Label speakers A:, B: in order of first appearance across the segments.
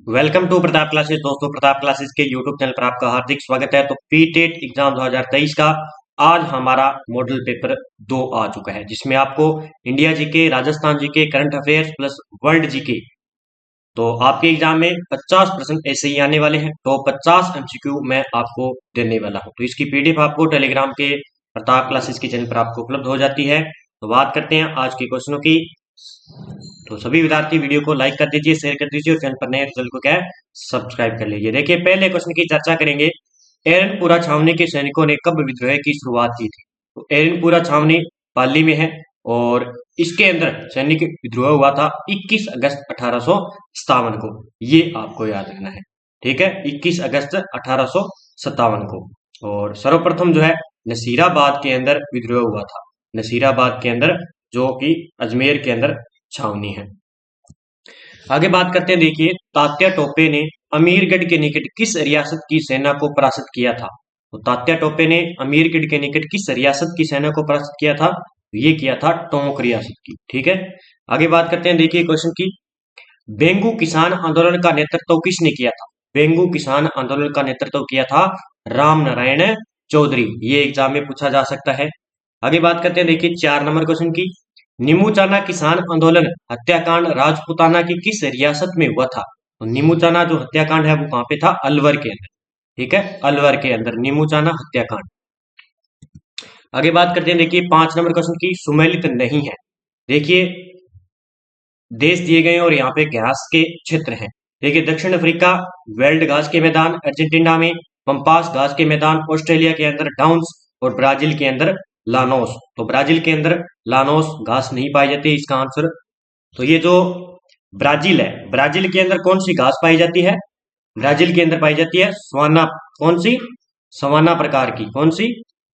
A: Welcome to Pratap classes. दोस्तों, Pratap classes के YouTube channel पर आपका हार्दिक स्वागत है। तो पीटेट एग्जाम 2023 का आज हमारा मॉडल पेपर 2 आ चुका है, जिसमें आपको India GK, Rajasthan GK, current affairs plus world GK. तो आपके एग्जाम में 50 प्रश्न ऐसे ही आने वाले हैं। तो 50 एमसीक्यू मैं आपको देने वाला हूं। तो इसकी पीडीएफ आपको टेलीग्राम के प्रताप क्लासेस के चैनल पर आपको उपलब्ध हो जाती है। तो बात करते हैं आज के क्वेश्चनों की। तो सभी विद्यार्थी वीडियो को लाइक कर दीजिए, शेयर कर दीजिए और चैनल पर नए चैनल को क्या है सब्सक्राइब कर लीजिए। देखिए, पहले क्वेश्चन की चर्चा करेंगे। एरनपुरा छावनी के सैनिकों ने कब विद्रोह की शुरुआत की थी? तो एरनपुरा छावनी पाली में है और इसके अंदर सैनिक विद्रोह हुआ था 21 अगस्त 1857 को। ये आपको याद रखना है, ठीक है। 21 अगस्त 1857 को। और सर्वप्रथम जो है नसीराबाद के अंदर विद्रोह हुआ था। नसीराबाद के अंदर, जो कि अजमेर के अंदर छावनी है। आगे बात करते हैं। देखिए, तात्या टोपे ने अमीरगढ़ के निकट किस रियासत की सेना को परास्त किया था? तो तात्या टोपे ने अमीरगढ़ के निकट किस रियासत की सेना को परास्त किया था? ये किया था टोंक रियासत की, ठीक है। आगे बात करते हैं। देखिए क्वेश्चन की, बेंगू किसान आंदोलन का नेतृत्व किसने किया था? बेंगू किसान आंदोलन का नेतृत्व किया था राम नारायण चौधरी। ये एग्जाम में पूछा जा सकता है। आगे बात करते हैं। देखिए 4 नंबर क्वेश्चन की, निमुचाना किसान आंदोलन हत्याकांड राजपूताना की किस रियासत में हुआ था? तो निमुचाना जो हत्याकांड है वो कहां पे था? अलवर के अंदर, ठीक है। अलवर के अंदर निमुचाना हत्याकांड। आगे बात करते हैं। देखिए 5 नंबर क्वेश्चन की, सुमेलित नहीं है। देखिए, देश दिए गए हैं और यहाँ पे घास के क्षेत्र हैं। देखिए, दक्षिण अफ्रीका वेल्ड घास के मैदान, अर्जेंटीना में पंपास घास के मैदान, ऑस्ट्रेलिया के अंदर डाउन्स और ब्राजील के अंदर लानोस। तो ब्राजील के अंदर लानोस घास नहीं पाई जाती, इसका आंसर। तो ये जो ब्राजील है, ब्राजील के अंदर कौन सी घास पाई जाती है? ब्राजील के अंदर पाई जाती है सवाना। कौन सी? सवाना प्रकार की। कौन सी?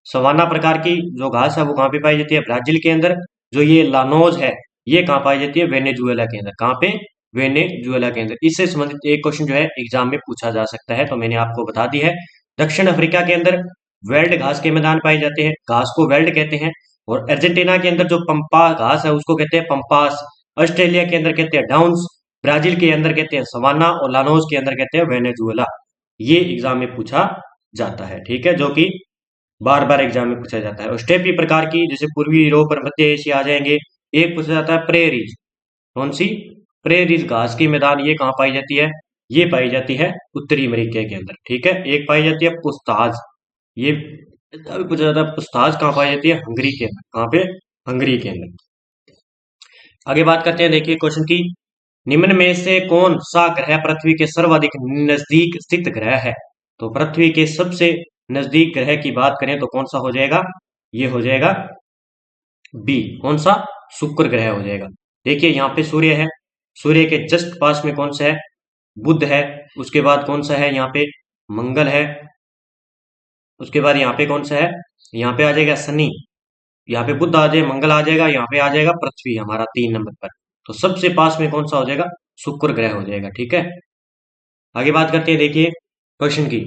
A: सवाना प्रकार की जो घास है वो कहाँ पे पाई जाती है? ब्राजील के अंदर। जो ये लानोज है, ये कहाँ पाई जाती है? वेनेजुएला के अंदर। कहाँ पे? वेनेजुएला के अंदर। इससे संबंधित एक क्वेश्चन जो है एग्जाम में पूछा जा सकता है, तो मैंने आपको बता दी है। दक्षिण अफ्रीका के अंदर वेल्ड घास के मैदान पाए जाते हैं, घास को वेल्ड कहते हैं। और अर्जेंटीना के अंदर जो पंपा घास है उसको कहते हैं पंपास। ऑस्ट्रेलिया के अंदर कहते हैं डाउन्स। ब्राजील के अंदर कहते हैं सवाना और लानोस के अंदर कहते हैं वेनेजुएला। ये एग्जाम में पूछा जाता है, ठीक है, जो कि बार बार एग्जाम में पूछा जाता है। और स्टेपी प्रकार की, जैसे पूर्वी यूरोप और मध्य एशिया आ जाएंगे। एक पूछा जाता है प्रेरीज। कौन सी? प्रेरीज घास की मैदान, ये कहाँ पाई जाती है? ये पाई जाती है उत्तरी अमेरिका के अंदर, ठीक है। एक पाई जाती है पुस्ताज। ये पूछा जाता है पुस्ताज कहाँ पाई जाती है? हंगरी के अंदर। कहाँ पे? हंगरी के अंदर। आगे बात करते हैं। देखिए क्वेश्चन की, निम्न में से कौन सा ग्रह पृथ्वी के सर्वाधिक नजदीक स्थित ग्रह है? तो पृथ्वी के सबसे नजदीक ग्रह की बात करें तो कौन सा हो जाएगा? ये हो जाएगा बी। कौन सा? शुक्र ग्रह हो जाएगा। देखिए यहाँ पे सूर्य है, सूर्य के जस्ट पास में कौन सा है? बुध है। उसके बाद कौन सा है? यहाँ पे मंगल है। उसके बाद यहाँ पे कौन सा है? यहाँ पे आ जाएगा शनि। यहाँ पे बुध आ जाए, मंगल आ जाएगा, यहाँ पे आ जाएगा पृथ्वी हमारा 3 नंबर पर। तो सबसे पास में कौन सा हो जाएगा? शुक्र ग्रह हो जाएगा, ठीक है। आगे बात करते हैं। देखिए क्वेश्चन की,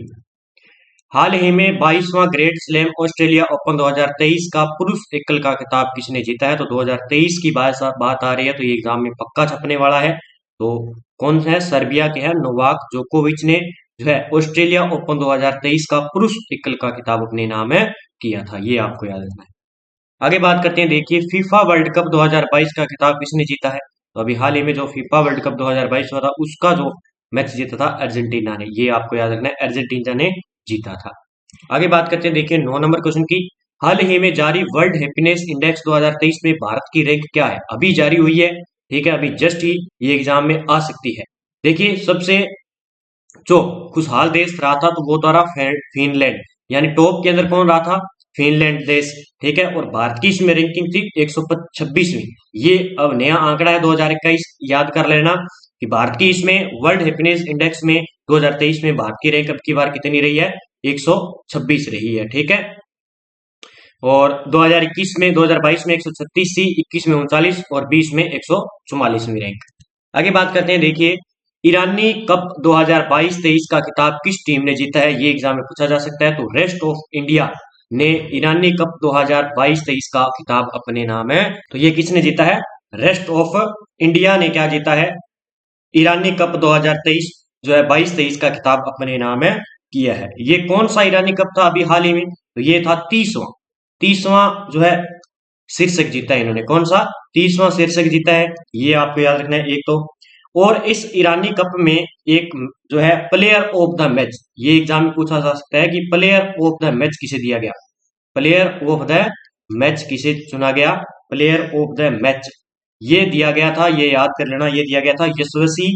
A: हाल ही में 22वां ग्रेट स्लैम ऑस्ट्रेलिया ओपन 2023 का पुरुष एकल का खिताब किसने जीता है? तो 2023 की बात आ रही है, तो ये एग्जाम में पक्का छपने वाला है। तो कौन है? सर्बिया के है नोवाक जोकोविच ने जो है ऑस्ट्रेलिया ओपन 2023 का पुरुष एकल का खिताब अपने नाम है किया था। ये आपको याद रखना है। आगे बात करते हैं। देखिए, फीफा वर्ल्ड कप 2022 का खिताब किसने जीता है? तो अभी हाल ही में जो फीफा वर्ल्ड कप 2022 हुआ था, उसका जो मैच जीता था अर्जेंटीना ने। ये आपको याद रखना है, अर्जेंटीना ने जीता था। आगे बात करते हैं। देखिए 9 नंबर क्वेश्चन की, हाल ही में जारी वर्ल्ड हैप्पीनेस इंडेक्स 2023 में भारत की रैंक क्या है? अभी जारी हुई है, ठीक है, अभी जस्ट ही ये एग्जाम में आ सकती है। देखिए, सबसे जो खुशहाल देश रहा था तो वो तो रहा फिनलैंड, यानी टॉप के अंदर कौन रहा था? फिनलैंड देश, ठीक है। और भारत की इसमें रैंकिंग थी 126वीं। ये अब नया आंकड़ा है 2021, याद कर लेना कि भारत की इसमें वर्ल्ड हैप्पीनेस इंडेक्स में 2023 में भारत की रैंक अब की बार कितनी रही है? 126 रही है, ठीक है। और 2021 में 2022 में 136 थी, 21 में 39 और 20 में 144वीं रैंक। आगे बात करते हैं। देखिए, ईरानी कप 2022-23 का खिताब किस टीम ने जीता है? ये एग्जाम में पूछा जा सकता है। तो रेस्ट ऑफ इंडिया ने ईरानी कप 2022-23 का खिताब अपने नाम है। तो ये किसने जीता है? रेस्ट ऑफ इंडिया ने क्या जीता है? ईरानी कप 2023 जो है 22-23 का खिताब अपने नाम है किया है। ये कौन सा ईरानी कप था अभी हाल ही में? तो ये था 30वां जो है शीर्षक जीता है इन्होंने। कौन सा? 30वां शीर्षक जीता है, ये आपको याद रखना है एक तो। और इस ईरानी कप में एक जो है प्लेयर ऑफ द मैच, ये एग्जाम में पूछा जा सकता है कि प्लेयर ऑफ द मैच किसे दिया गया, प्लेयर ऑफ द मैच किसे चुना गया, प्लेयर ऑफ द मैच ये दिया गया था, ये याद कर लेना, ये दिया गया था यशस्वी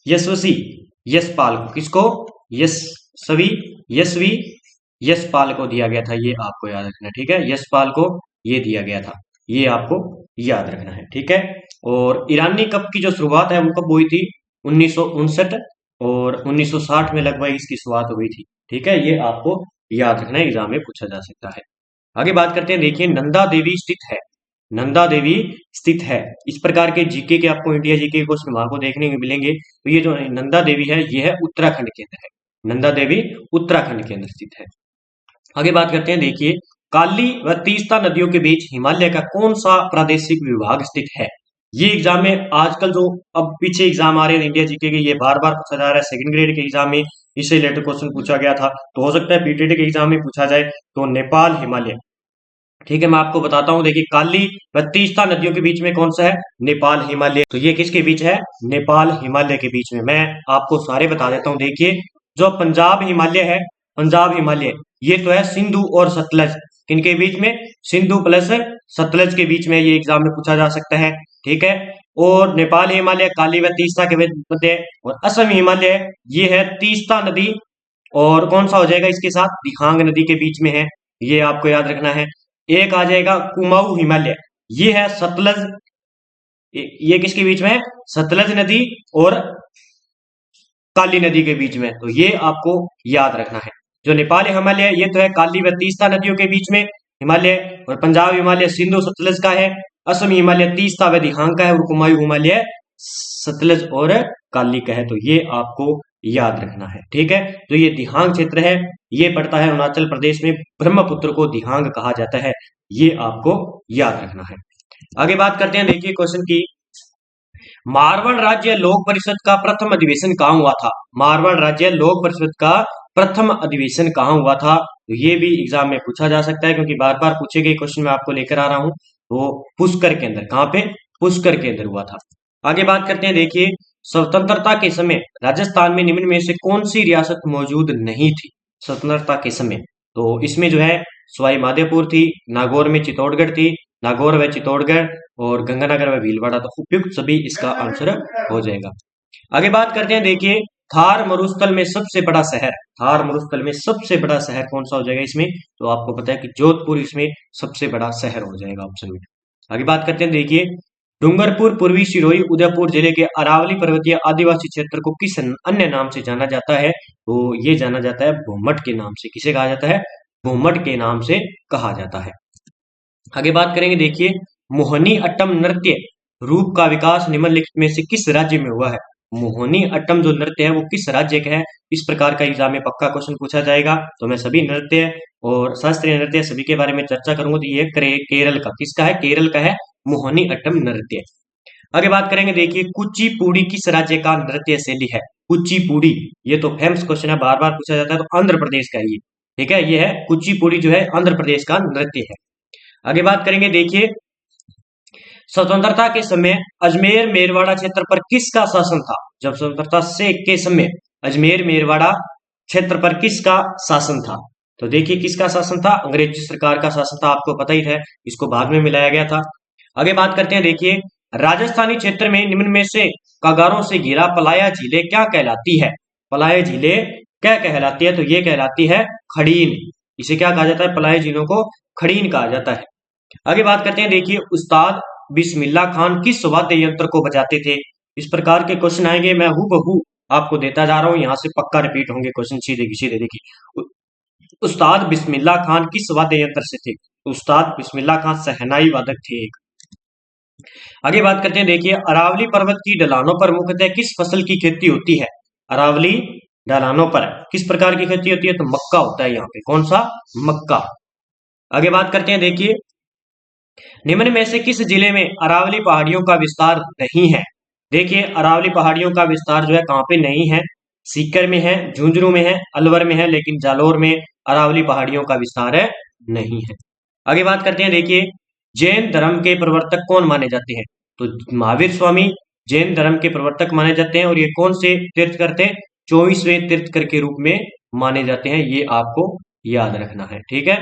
A: यशस्वी यशपाल को। किसको? यशस्वी यशवी यशपाल को दिया गया था, ये आपको याद रखना है, ठीक है। यशपाल को ये दिया गया था, ये आपको याद रखना है, ठीक है। और ईरानी कप की जो शुरुआत है वो कब हुई थी? 1959 और 1960 में लगभग इसकी शुरुआत हुई थी, ठीक है। ये आपको याद रखना है, एग्जाम में पूछा जा सकता है। आगे बात करते हैं, देखिए नंदा देवी स्थित है, नंदा देवी स्थित है। इस प्रकार के जीके के आपको इंडिया जीके के क्वेश्चन आपको देखने को मिलेंगे। तो ये जो नंदा देवी है ये है उत्तराखंड के अंदर है, नंदा देवी उत्तराखंड के अंदर स्थित है। आगे बात करते हैं, देखिए काली व तीस्ता नदियों के बीच हिमालय का कौन सा प्रादेशिक विभाग स्थित है? ये एग्जाम में आजकल जो अब पीछे एग्जाम आ रहे हैं इंडिया जीके के, ये बार बार पूछा जा रहा है। सेकंड ग्रेड के एग्जाम में इससे रिलेटेड क्वेश्चन पूछा गया था, तो हो सकता है पीटीटी के एग्जाम में पूछा जाए। तो नेपाल हिमालय, ठीक है, मैं आपको बताता हूं। देखिए काली व तीस्ता नदियों के बीच में कौन सा है? नेपाल हिमालय। तो ये किसके बीच है? नेपाल हिमालय के बीच में। मैं आपको सारे बता देता हूं। देखिए जो पंजाब हिमालय है, पंजाब हिमालय ये तो है सिंधु और सतलज, किनके बीच में? सिंधु प्लस सतलज के बीच में, ये एग्जाम में पूछा जा सकता है, ठीक है। और नेपाल हिमालय काली व तीस्ता के मध्य, और असम हिमालय ये है तीस्ता नदी और कौन सा हो जाएगा इसके साथ? दिखांग नदी के बीच में है, ये आपको याद रखना है। एक आ जाएगा कुमाऊं हिमालय, ये है सतलज, ये किसके बीच में है? सतलज नदी और काली नदी के बीच में, तो ये आपको याद रखना है। जो नेपाल हिमालय ये तो है काली व तीस्ता नदियों के बीच में हिमालय, और पंजाब हिमालय सिंधु सतलज का है, असम हिमालय तीस्ता व दिहांग का है, और कुमाऊं हिमालय सतलज और काली का है। तो ये आपको याद रखना है, ठीक है। तो ये दिहांग क्षेत्र है, ये पड़ता है अरुणाचल प्रदेश में, ब्रह्मपुत्र को दिहांग कहा जाता है, ये आपको याद रखना है। आगे बात करते हैं, देखिए क्वेश्चन की, मारवाड़ राज्य लोक परिषद का प्रथम अधिवेशन कहाँ हुआ था? मारवाड़ राज्य लोक परिषद का प्रथम अधिवेशन कहाँ हुआ था? तो ये भी एग्जाम में पूछा जा सकता है, क्योंकि बार बार पूछे गए क्वेश्चन में आपको लेकर आ रहा हूं। वो पुष्कर के अंदर, कहाँ पे? पुष्कर के अंदर हुआ था। आगे बात करते हैं, देखिए स्वतंत्रता के समय राजस्थान में निम्न में से कौन सी रियासत मौजूद नहीं थी? स्वतंत्रता के समय, तो इसमें जो है सवाई माधोपुर थी, नागौर में चित्तौड़गढ़ थी, नागौर व चित्तौड़गढ़, और गंगानगर व भीलवाड़ा। तो उपयुक्त सभी इसका आंसर हो जाएगा। आगे बात करते हैं, देखिए थार मरुस्थल में सबसे बड़ा शहर, थार मरुस्थल में सबसे बड़ा शहर कौन सा हो जाएगा इसमें? तो आपको पता है कि जोधपुर इसमें सबसे बड़ा शहर हो जाएगा ऑप्शन में। आगे बात करते हैं, देखिए डूंगरपुर पूर्वी सिरोही उदयपुर जिले के अरावली पर्वतीय आदिवासी क्षेत्र को किस अन्य नाम से जाना जाता है? तो ये जाना जाता है भूमट के नाम से। किसे कहा जाता है? भूमट के नाम से कहा जाता है। आगे बात करेंगे, देखिए मोहिनी अट्टम नृत्य रूप का विकास निम्नलिखित में से किस राज्य में हुआ है? मोहिनी अट्टम जो नृत्य है वो किस राज्य का है? इस प्रकार का एग्जाम में पक्का क्वेश्चन पूछा जाएगा। तो मैं सभी नृत्य और शास्त्रीय नृत्य सभी के बारे में चर्चा करूंगा। तो ये केरल का, किसका है? केरल का है मोहिनी अट्टम नृत्य। आगे बात करेंगे, देखिए कुचिपुड़ी किस राज्य का नृत्य शैली है? कुचिपुड़ी ये तो फेमस क्वेश्चन है, बार बार पूछा जाता है। तो आंध्र प्रदेश का ये, ठीक है, ये है कुचिपुड़ी जो है आंध्र प्रदेश का नृत्य है। आगे बात करेंगे, देखिए स्वतंत्रता के समय अजमेर मेरवाड़ा क्षेत्र पर किसका शासन था? जब स्वतंत्रता से के समय अजमेर मेरवाड़ा क्षेत्र पर किसका शासन था? तो देखिए किसका शासन था? अंग्रेजी सरकार का शासन था, आपको पता ही है, इसको बाद में मिलाया गया था। आगे बात करते हैं, देखिए राजस्थानी क्षेत्र में निम्न में से कागारों से घिरा पलाया झीलें क्या कहलाती है? पलाया झीलें क्या कहलाती है? तो ये कहलाती है खड़ीन। इसे क्या कहा जाता है? पलाया झीलों को खड़ीन कहा जाता है। आगे बात करते हैं, देखिए उस्ताद बिस्मिल्लाह खान किस वाद्य यंत्र को बजाते थे? इस प्रकार के क्वेश्चन आएंगे, मैं हूबहू आपको देता जा रहा हूं, यहां से पक्का रिपीट होंगे क्वेश्चन सीधे सीधे। देखिए उस्ताद बिस्मिल्लाह खान किस वाद्य यंत्र से थे? उस्ताद बिस्मिल्लाह खान शहनाई वादक थे एक। आगे बात करते हैं, देखिए अरावली पर्वत की ढलानों पर मुख्यतः किस फसल की खेती होती है? अरावली ढलानों पर किस प्रकार की खेती होती है? तो मक्का होता है यहाँ पे। कौन सा? मक्का। आगे बात करते हैं, देखिए निम्न में से किस जिले में अरावली पहाड़ियों का विस्तार नहीं है? देखिए अरावली पहाड़ियों का विस्तार जो है कहाँ पे नहीं है, सीकर में है, झुंझुनू में है, अलवर में है, लेकिन जालोर में अरावली पहाड़ियों का विस्तार है नहीं है। आगे बात करते हैं। देखिए जैन धर्म के प्रवर्तक कौन माने जाते हैं? तो महावीर स्वामी जैन धर्म के प्रवर्तक माने जाते हैं और ये कौन से तीर्थकर थे? 24वें तीर्थकर के रूप में माने जाते हैं, ये आपको याद रखना है। ठीक है,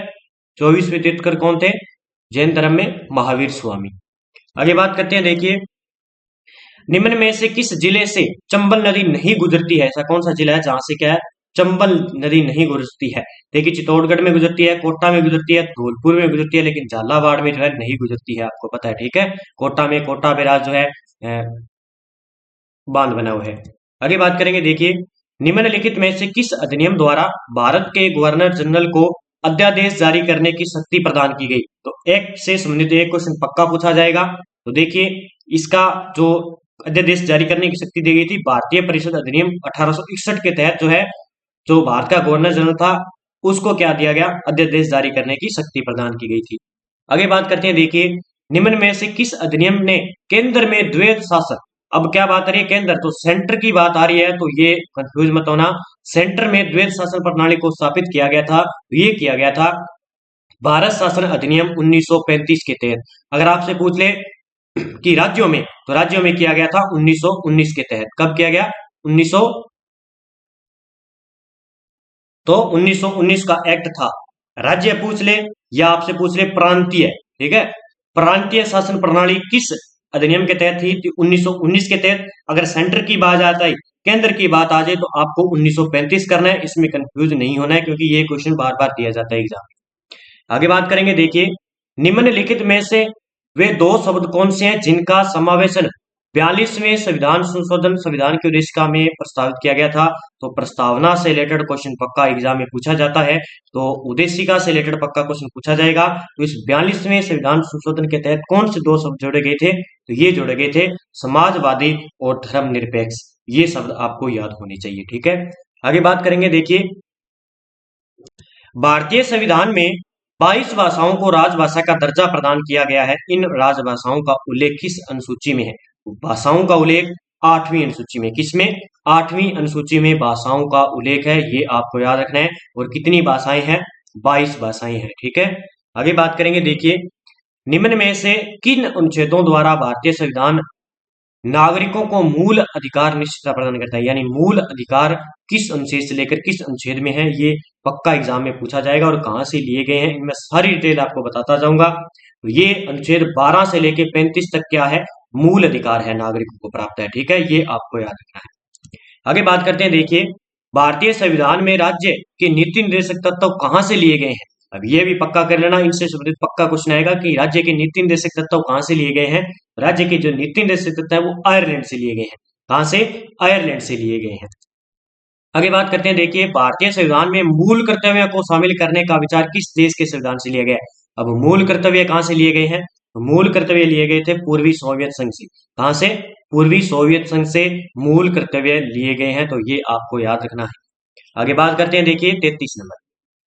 A: 24वें तीर्थकर कौन थे जैन धर्म में? महावीर स्वामी। आगे बात करते हैं। देखिए निम्न में से किस जिले से चंबल नदी नहीं गुजरती है? ऐसा कौन सा जिला है जहां से क्या है, चंबल नदी नहीं गुजरती है? देखिए चित्तौड़गढ़ में गुजरती है, कोटा में गुजरती है, धौलपुर में गुजरती है, लेकिन झालावाड़ में जो है नहीं गुजरती है, आपको पता है। ठीक है, कोटा में कोटा बैराज जो है बांध बना हुआ है। आगे बात करेंगे। देखिए निम्नलिखित में से किस अधिनियम द्वारा भारत के गवर्नर जनरल को अध्यादेश जारी करने की शक्ति प्रदान की गई? तो एक्ट से संबंधित एक क्वेश्चन पक्का पूछा जाएगा। तो देखिए इसका जो अध्यादेश जारी करने की शक्ति दी गई थी, भारतीय परिषद अधिनियम 1861 के तहत जो है, जो भारत का गवर्नर जनरल था उसको क्या दिया गया? अध्यादेश जारी करने की शक्ति प्रदान की गई थी। आगे बात करते हैं। देखिए निम्न में से किस अधिनियम ने केंद्र में द्वैध शासन, अब क्या बात आ रही है? केंद्र, तो सेंटर की बात आ रही है, तो ये कंफ्यूज मत होना। सेंटर में द्वैध शासन प्रणाली को स्थापित किया गया था, ये किया गया था भारत शासन अधिनियम 1935 के तहत। अगर आपसे पूछ ले कि राज्यों में, तो राज्यों में किया गया था 1919 के तहत। कब किया गया? 1900, तो 1919 का एक्ट था। राज्य पूछ ले या आपसे पूछ ले प्रांतीय, ठीक है, प्रांतीय शासन प्रणाली किस अधिनियम के तहत थी? 1919 के तहत। अगर सेंटर की बात आता है, केंद्र की बात आ जाए, तो आपको 1935 करना है, इसमें कंफ्यूज नहीं होना है, क्योंकि ये क्वेश्चन बार बार दिया जाता है एग्जाम में। आगे बात करेंगे। देखिए निम्नलिखित में से वे दो शब्द कौन से हैं जिनका समावेशन 42वें संविधान संशोधन संविधान की उद्देशिका में प्रस्तावित किया गया था? तो प्रस्तावना से रिलेटेड क्वेश्चन पक्का एग्जाम में पूछा जाता है, तो उद्देशिका से रिलेटेड पक्का क्वेश्चन पूछा जाएगा। तो इस 42वें संविधान संशोधन के तहत कौन से दो शब्द जोड़े गए थे? तो ये जोड़े गए थे समाजवादी और धर्मनिरपेक्ष। ये शब्द आपको याद होने चाहिए। ठीक है, आगे बात करेंगे। देखिए भारतीय संविधान में 22 भाषाओं को राजभाषा का दर्जा प्रदान किया गया है। इन राजभाषाओं का उल्लेख किस अनुसूची में है? भाषाओं का उल्लेख 8वीं अनुसूची में। किसमें? 8वीं अनुसूची में भाषाओं का उल्लेख है, ये आपको याद रखना है। और कितनी भाषाएं हैं? 22 भाषाएं हैं। ठीक है, आगे बात करेंगे। देखिए निम्न में से किन अनुच्छेदों द्वारा भारतीय संविधान नागरिकों को मूल अधिकार निश्चितता प्रदान करता है? यानी मूल अधिकार किस अनुच्छेद से लेकर किस अनुच्छेद में है, ये पक्का एग्जाम में पूछा जाएगा। और कहां से लिए गए हैं, इनमें सारी डिटेल आपको बताता जाऊंगा। तो ये अनुच्छेद 12 से लेकर 35 तक क्या है? मूल अधिकार है, नागरिकों को प्राप्त है। ठीक है, ये आपको याद रखना है। आगे बात करते हैं। देखिए भारतीय संविधान में राज्य के नीति निर्देशक तत्व कहां से लिए गए हैं? अब ये भी पक्का कर लेना, इनसे संबंधित पक्का क्वेश्चन आएगा कि राज्य के नीति निर्देशक तत्व कहां से लिए गए हैं। राज्य के जो नीति निर्देशक तत्व है वो आयरलैंड से लिए गए हैं। कहां से? आयरलैंड से लिए गए हैं। आगे बात करते हैं। देखिए भारतीय संविधान में मूल कर्तव्य को शामिल करने का विचार किस देश के संविधान से लिया गया है? अब मूल कर्तव्य कहां से लिए गए हैं? तो मूल कर्तव्य लिए गए थे पूर्वी सोवियत संघ से। कहां से? पूर्वी सोवियत संघ से मूल कर्तव्य लिए गए हैं, तो ये आपको याद रखना है। आगे बात करते हैं। देखिए 33 नंबर,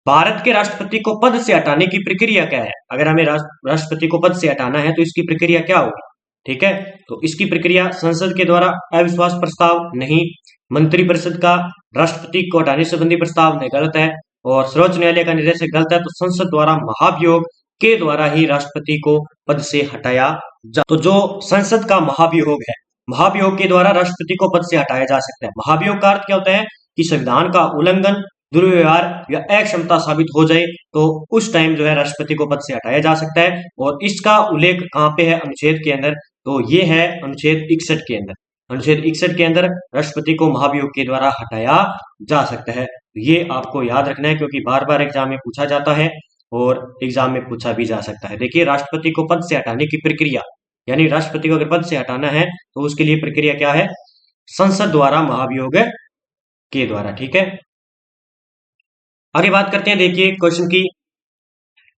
A: भारत के राष्ट्रपति को पद से हटाने की प्रक्रिया क्या है? अगर हमें राष्ट्रपति को पद से हटाना है तो इसकी प्रक्रिया क्या होगी? ठीक है, तो इसकी प्रक्रिया संसद के द्वारा अविश्वास प्रस्ताव नहीं, मंत्रिपरिषद का राष्ट्रपति को हटाने संबंधी प्रस्ताव नहीं, गलत है। और सर्वोच्च न्यायालय का निर्देश गलत है। तो संसद द्वारा महाभियोग के द्वारा ही राष्ट्रपति को पद से हटाया जा, तो जो संसद का महाभियोग है, महाभियोग के द्वारा राष्ट्रपति को पद से हटाया जा सकता है। महाभियोग का अर्थ क्या होता है? कि संविधान का उल्लंघन, दुर्व्यवहार या अक्षमता साबित हो जाए, तो उस टाइम जो है राष्ट्रपति को पद से हटाया जा सकता है। और इसका उल्लेख कहां पे है? अनुच्छेद के अंदर। तो ये है अनुच्छेद 61 के अंदर। अनुच्छेद 61 के अंदर राष्ट्रपति को महाभियोग के द्वारा हटाया जा सकता है। ये आपको याद रखना है, क्योंकि बार बार एग्जाम में पूछा जाता है और एग्जाम में पूछा भी जा सकता है। देखिए राष्ट्रपति को पद से हटाने की प्रक्रिया, यानी राष्ट्रपति को अगर पद से हटाना है तो उसके लिए प्रक्रिया क्या है? संसद द्वारा महाभियोग के द्वारा। ठीक है, आगे बात करते हैं। देखिए क्वेश्चन की,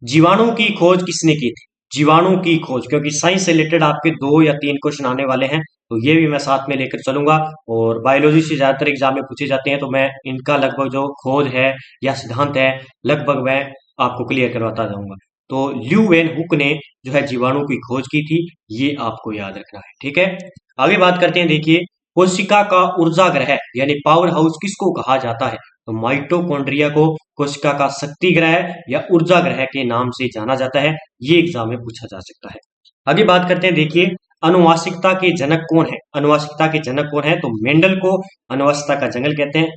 A: जीवाणु की खोज किसने की थी? जीवाणु की खोज, क्योंकि साइंस से रिलेटेड आपके 2 या 3 क्वेश्चन आने वाले हैं, तो ये भी मैं साथ में लेकर चलूंगा। और बायोलॉजी से ज्यादातर एग्जाम में पूछे जाते हैं, तो मैं इनका लगभग जो खोज है या सिद्धांत है लगभग मैं आपको क्लियर करवाता जाऊंगा। तो ल्यू वेन हुक ने जो है जीवाणु की खोज की थी, ये आपको याद रखना है। ठीक है, आगे बात करते हैं। देखिए, कोशिका का ऊर्जा ग्रह यानी पावर हाउस किसको कहा जाता है? तो माइटोकॉन्ड्रिया को कोशिका का शक्ति ग्रह या ऊर्जा ग्रह के नाम से जाना जाता है। ये एग्जाम में पूछा जा सकता है। आगे बात करते हैं। देखिए, अनुवांशिकता के जनक कौन है? अनुवांशिकता के जनक कौन है? तो मेंडल को अनुवांशिकता का जंगल कहते हैं,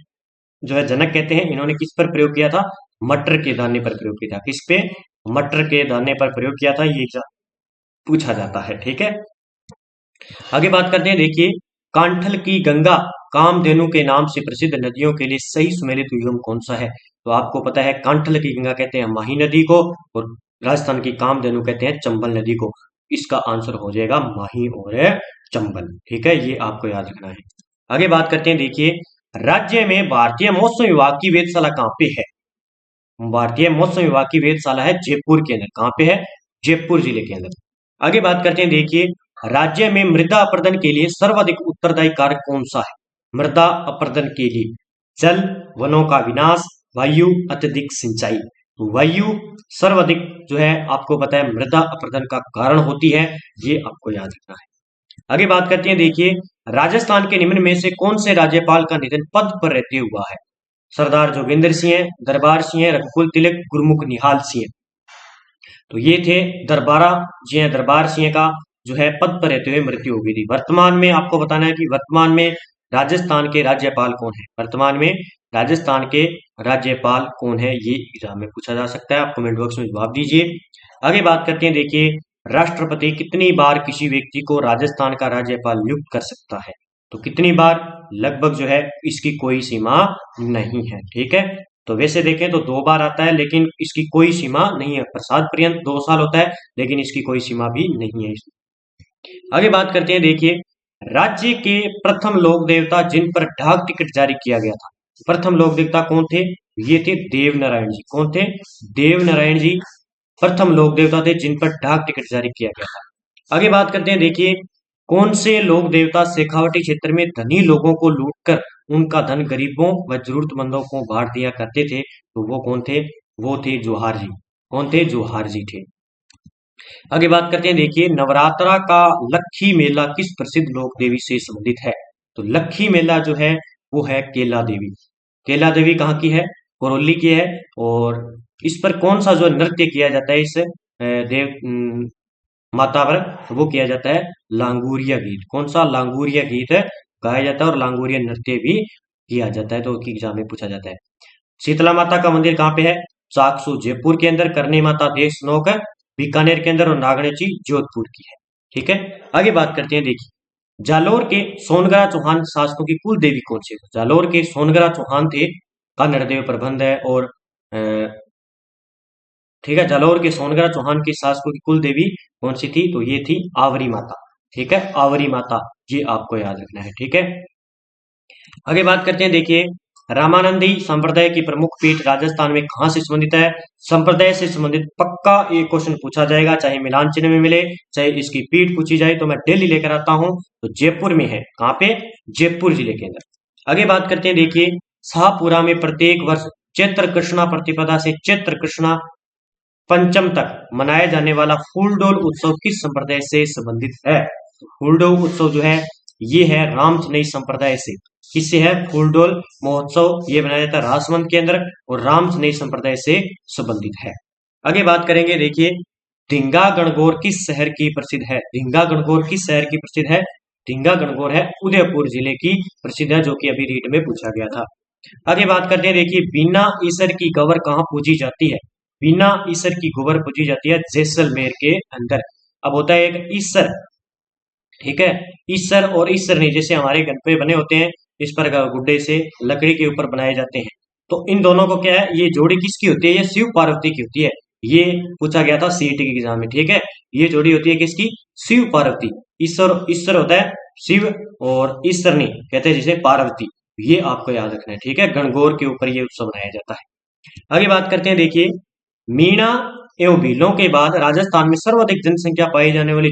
A: जो है जनक कहते हैं। इन्होंने किस पर प्रयोग किया था? मटर के दाने पर प्रयोग किया था। किस पे? मटर के दाने पर प्रयोग किया था। ये पूछा जाता है। ठीक है, आगे बात करते हैं। देखिए, कांठल की गंगा कामधेनु के नाम से प्रसिद्ध नदियों के लिए सही सुमेलित युग्म कौन सा है? तो आपको पता है, कांठल की गंगा कहते हैं माही नदी को, और राजस्थान की कामधेनु कहते हैं चंबल नदी को। इसका आंसर हो जाएगा माही और चंबल। ठीक है, ये आपको याद रखना है। आगे बात करते हैं। देखिए, राज्य में भारतीय मौसम विभाग की वेधशाला कहाँ पे है? भारतीय मौसम विभाग की वेधशाला है जयपुर के अंदर। कहाँ पे है? जयपुर जिले के अंदर। आगे बात करते हैं। देखिए, राज्य में मृदा अपरदन के लिए सर्वाधिक उत्तरदायी कारक कौन सा है? मृदा अपरदन के लिए जल, वनों का विनाश, वायु, अत्यधिक सिंचाई। तो वायु सर्वाधिक जो है आपको पता है मृदा अपरदन का कारण होती है, ये आपको याद रखना है। आगे बात करते हैं। देखिए, राजस्थान के निम्न में से कौन से राज्यपाल का निधन पद पर रहते हुआ है? सरदार जोगेंद्र सिंह, दरबार सिंह, रघुकुल तिलक, गुरमुख निहाल सिंह। तो ये थे दरबारा जी हैं। दरबार सिंह का जो है पद पर रहते हुए मृत्यु हो गई थी। वर्तमान में आपको बताना है कि वर्तमान में राजस्थान के राज्यपाल कौन है? वर्तमान में राजस्थान के राज्यपाल कौन है? ये एग्जाम में पूछा जा सकता है। आप कमेंट बॉक्स में जवाब दीजिए। आगे बात करते हैं। देखिए, राष्ट्रपति कितनी बार किसी व्यक्ति को राजस्थान का राज्यपाल नियुक्त कर सकता है? तो कितनी बार? लगभग जो है इसकी कोई सीमा नहीं है। ठीक है, तो वैसे देखें तो 2 बार आता है, लेकिन इसकी कोई सीमा नहीं है। प्रसाद पर्यंत 2 साल होता है, लेकिन इसकी कोई सीमा भी नहीं है। आगे बात करते हैं। देखिए, राज्य के प्रथम लोक देवता जिन पर डाक टिकट जारी किया गया था, प्रथम लोक देवता कौन थे? ये थे देवनारायण जी। कौन थे? देवनारायण जी प्रथम लोक देवता थे जिन पर डाक टिकट जारी किया गया था। आगे बात करते हैं। देखिए, कौन से लोक देवता शेखावटी क्षेत्र में धनी लोगों को लूटकर उनका धन गरीबों व जरूरतमंदों को बांट दिया करते थे? तो वो कौन थे? वो थे जोहार जी। कौन थे? जोहार जी थे। आगे बात करते हैं। देखिए, नवरात्रा का लक्खी मेला किस प्रसिद्ध लोक देवी से संबंधित है? तो लक्खी मेला जो है वो है केला देवी। केला देवी कहाँ की है? करौली की है। और इस पर कौन सा जो नृत्य किया जाता है इस माता पर? तो वो किया जाता है लांगूरिया गीत। कौन सा? लांगूरिया गीत गाया जाता है और लांगूरिया नृत्य भी किया जाता है। तो एग्जाम में पूछा जाता है। शीतला माता का मंदिर कहाँ पे है? चाकसू जयपुर के अंदर, करनी माता देशनोक बीकानेर के अंदर, और नागणेची जोधपुर की है। ठीक है, आगे बात करते हैं। देखिए, जालोर के सोनगरा चौहान शासकों की कुल देवी कौन सी? जालोर के सोनगरा चौहान थे का नरदेव प्रबंध है। और ठीक है, जालोर के सोनगरा चौहान के शासकों की कुल देवी कौन सी थी? तो ये थी आवरी माता। ठीक है, आवरी माता, ये आपको याद रखना है। ठीक है, आगे बात करते हैं। देखिए, रामानंदी संप्रदाय की प्रमुख पीठ राजस्थान में कहां से संबंधित है? संप्रदाय से संबंधित पक्का ये क्वेश्चन पूछा जाएगा, चाहे मिलान चिन्ह में मिले, चाहे इसकी पीठ पूछी जाए। तो मैं दिल्ली लेकर आता हूं, तो जयपुर में है। कहां पे? जयपुर जिले के अंदर। आगे बात करते हैं। देखिए, शाहपुरा में प्रत्येक वर्ष चैत्र कृष्णा प्रतिपदा से चैत्र कृष्णा पंचम तक मनाया जाने वाला फूलडोल उत्सव किस संप्रदाय से संबंधित है? फूलडोल उत्सव जो है ये है रामचनई संप्रदाय से। किससे है? फूलडोल महोत्सव ये मनाया जाता है राजसमंद के अंदर, और रामचनई संप्रदाय से संबंधित है। आगे बात करेंगे। देखिए, ढिंगा गणगौर किस शहर की प्रसिद्ध है? ढिंगा गणगौर किस शहर की प्रसिद्ध है? ढिंगा गणगौर है उदयपुर जिले की प्रसिद्ध है, जो कि अभी रीट में पूछा गया था। आगे बात करते हैं। देखिए, बिना ईसर की गवर कहाँ पूजी जाती है? बिना ईसर की गोबर पूजी जाती है जैसलमेर के अंदर। अब होता है एक ईसर, ठीक है, ईसर और ईसरनी, जैसे हमारे गणपति बने होते हैं इस पर गुड्डे से लकड़ी के ऊपर बनाए जाते हैं। तो इन दोनों को क्या है, ये जोड़ी किसकी होती है? ये शिव पार्वती की होती है। ये पूछा गया था सीईटी के एग्जाम में। ठीक है, ये जोड़ी होती है किसकी? शिव पार्वती। ईश्वर ईश्वर होता है शिव, और ईसरनी कहते हैं जिसे पार्वती। ये आपको याद रखना है। ठीक है, गणगौर के ऊपर ये उत्सव मनाया जाता है। आगे बात करते हैं। देखिए, मीणा एवं भीलों के बाद राजस्थान में सर्वाधिक जनसंख्या पाई जाने वाली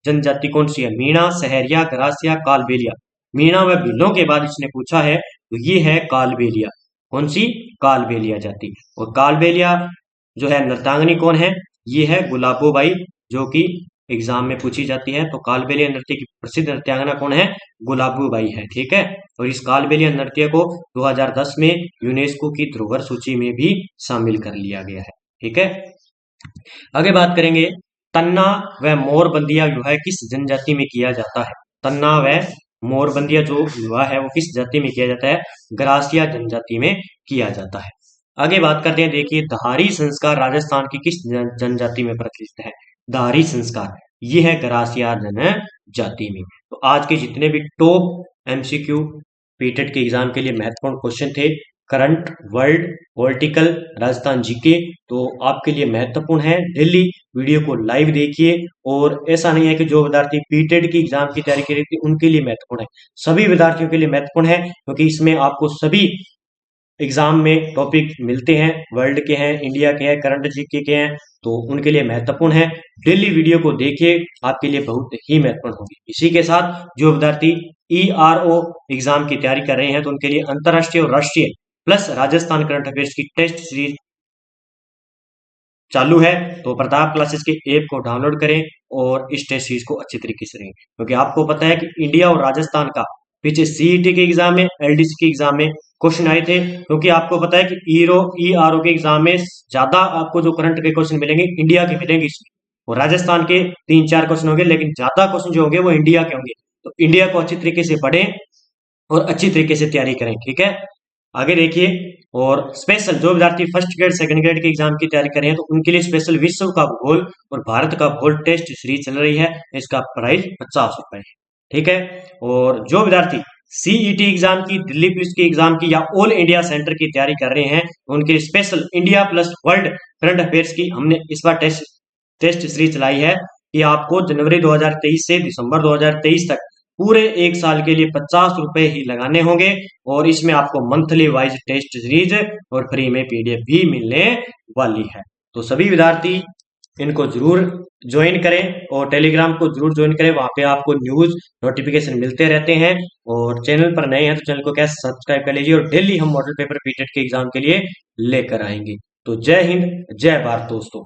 A: जनजाति कौन सी है? मीणा, सहरिया, गरासिया, कालबेलिया। मीणा व भीलों के बाद इसने पूछा है, तो ये है कालबेलिया। कौन सी? कालबेलिया जाति। और कालबेलिया जो है नर्तांगनी कौन है? ये है गुलाबोबाई, जो कि एग्जाम में पूछी जाती है। तो कालबेलिया नृत्य की प्रसिद्ध नृत्यांगना कौन है? गुलाबोबाई है। ठीक है, और इस कालबेलिया नृत्य को 2010 में यूनेस्को की धरोहर सूची में भी शामिल कर लिया गया है। ठीक है, आगे बात करेंगे, तन्ना व मोरबंदिया विवाह किस जनजाति में किया जाता है? तन्ना व मोरबंदिया जो विवाह है वो किस जाति में किया जाता है? ग्रासिया जनजाति में किया जाता है। आगे बात करते हैं, देखिए धारी संस्कार राजस्थान की किस जनजाति में प्रचलित है? धारी संस्कार ये है ग्रासिया जनजाति में। तो आज के जितने भी टॉप एमसीक्यू पीटेट के एग्जाम के लिए महत्वपूर्ण क्वेश्चन थे, current, world, political, Rajasthan GK, तो आपके लिए महत्वपूर्ण है। डेली वीडियो को लाइव देखिए, और ऐसा नहीं है कि जो विद्यार्थी पीटेट की एग्जाम की तैयारी कर रहे थे उनके लिए महत्वपूर्ण है, सभी विद्यार्थियों के लिए महत्वपूर्ण है, क्योंकि इसमें आपको सभी एग्जाम में टॉपिक मिलते हैं, वर्ल्ड के हैं, इंडिया के हैं, करंट जीके के हैं, तो उनके लिए महत्वपूर्ण है। डेली वीडियो को देखिए, आपके लिए बहुत ही महत्वपूर्ण होगी। इसी के साथ जो विद्यार्थी ERO एग्जाम की तैयारी कर रहे हैं तो उनके लिए अंतरराष्ट्रीय और राष्ट्रीय प्लस राजस्थान करंट अफेयर्स की टेस्ट सीरीज चालू है। तो प्रताप क्लासेस के ऐप को डाउनलोड करें और इस टेस्ट सीरीज को अच्छी तरीके से दें, क्योंकि आपको पता है कि इंडिया और राजस्थान का पीछे सीईटी के एग्जाम में, LDC के एग्जाम में क्वेश्चन आए थे, क्योंकि आपको पता है कि ERO के एग्जाम में ज्यादा आपको जो करंट के क्वेश्चन मिलेंगे इंडिया के मिलेंगे इसमें, और राजस्थान के 3-4 क्वेश्चन होंगे, लेकिन ज्यादा क्वेश्चन जो होंगे वो इंडिया के होंगे। तो इंडिया को अच्छी तरीके से पढ़ें और अच्छी तरीके से तैयारी करें। ठीक है, आगे देखिए, और स्पेशल जो विद्यार्थी फर्स्ट ग्रेड सेकंड ग्रेड के एग्जाम की तैयारी कर रहे हैं तो उनके लिए स्पेशल विश्व का भूगोल और भारत का भूगोल टेस्ट सीरीज चल रही है। इसका प्राइस 50 रुपए है। ठीक है, और जो विद्यार्थी CET एग्जाम की, दिल्ली पुलिस के एग्जाम की या ऑल इंडिया सेंटर की तैयारी कर रहे हैं उनके special India plus world current affairs की हमने इस बार टेस्ट सीरीज चलाई है कि आपको जनवरी 2023 से दिसंबर 2023 तक पूरे एक साल के लिए 50 रुपए ही लगाने होंगे, और इसमें आपको मंथली वाइज टेस्ट सीरीज और फ्री में PDF भी मिलने वाली है। तो सभी विद्यार्थी इनको जरूर ज्वाइन करें और टेलीग्राम को जरूर ज्वाइन करें, वहां पे आपको न्यूज नोटिफिकेशन मिलते रहते हैं। और चैनल पर नए हैं तो चैनल को क्या सब्सक्राइब कर लीजिए, और डेली हम मॉडल पेपर पीटेट के एग्जाम के लिए लेकर आएंगे। तो जय हिंद, जय भारत दोस्तों।